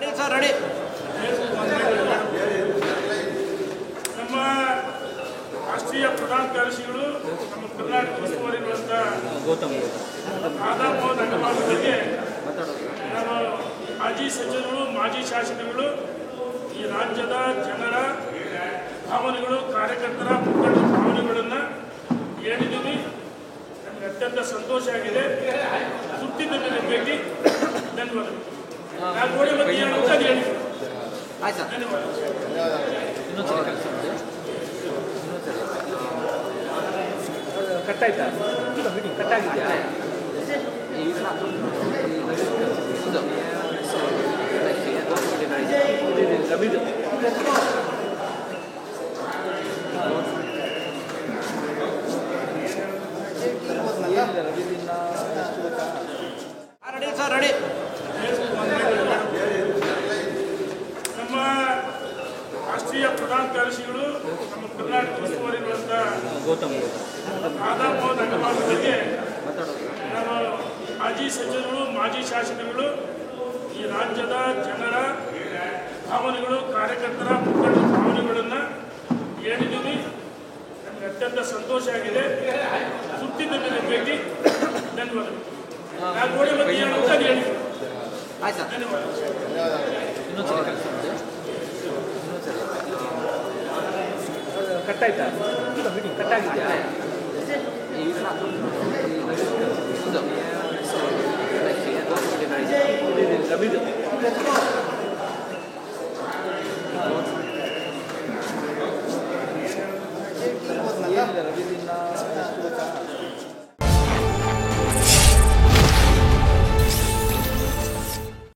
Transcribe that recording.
Ready sir ready. ನಮ್ಮ ರಾಷ್ಟ್ರೀಯ ಪ್ರಧಾನ ಕಾರ್ಯದರ್ಶಿಗಳು ನಮ್ಮ ಕರ್ನಾಟಕ ಉಸ್ತುವಾರಿರುವಂಥ ರಾಧಾ ಮೋಹನ್ ಅಗರ್ವಾಲ್ ಬಗ್ಗೆ ನಮ್ಮ ಮಾಜಿ ಸಚಿವರು ಮಾಜಿ ಶಾಸಕರುಗಳು ಈ ರಾಜ್ಯದ ಜನರ ಭಾವನೆಗಳು ಕಾರ್ಯಕರ್ತರ ಮುಖಂಡರ ಭಾವನೆಗಳನ್ನು ಹೇಳಿದ್ದೀವಿ. ನಮಗೆ ಅತ್ಯಂತ ಸಂತೋಷ ಆಗಿದೆ. ಸುತ್ತಿದ್ದ ಭೇಟಿ ಧನ್ಯವಾದಗಳು. ನಾನು ನೋಡಿ ಮತ್ತೆ ಏನು ಅಂತ ಹೇಳಿ ಆಯ್ತು ಸರ್. ಧನ್ಯವಾದ. ಕಟ್ಟಾಯ್ತಾ? ಕಟ್ಟಾಗಿದೆಯಾ? ರವಿದು ರೆಡಿ ಸರ್ ರೆಡಿ. ನಮ್ಮ ರಾಷ್ಟ್ರೀಯ ಪ್ರಧಾನ ಕಾರ್ಯದರ್ಶಿಗಳು ನಮ್ಮ ಕರ್ನಾಟಕ ಉಸ್ತುವಾರಿರುವಂಥ ರಾಧಾ ಮೋಹನ್ ಅಗರ್ವಾಲ್ ಬಗ್ಗೆ ನಮ್ಮ ಮಾಜಿ ಸಚಿವರು ಮಾಜಿ ಶಾಸಕರುಗಳು ಈ ರಾಜ್ಯದ ಜನರ ಭಾವನೆಗಳು ಕಾರ್ಯಕರ್ತರ ಮುಖಂಡರ ಭಾವನೆಗಳನ್ನು ಹೇಳಿದ್ದೀವಿ. ನಮಗೆ ಅತ್ಯಂತ ಸಂತೋಷ ಆಗಿದೆ. ಸುತ್ತಿದ್ದ ಭೇಟಿ ಧನ್ಯವಾದಗಳು. ನಾನು ನೋಡಿ ಮತ್ತೆ ಏನು ಅಂತ ಹೇಳಿ ಆಯ್ತು ಸರ್. ಧನ್ಯವಾದ. ಕಟ್ಟಾಯ್ತಾ? ಕಟ್ಟಾಗಿದೆಯಾ? ರವಿದು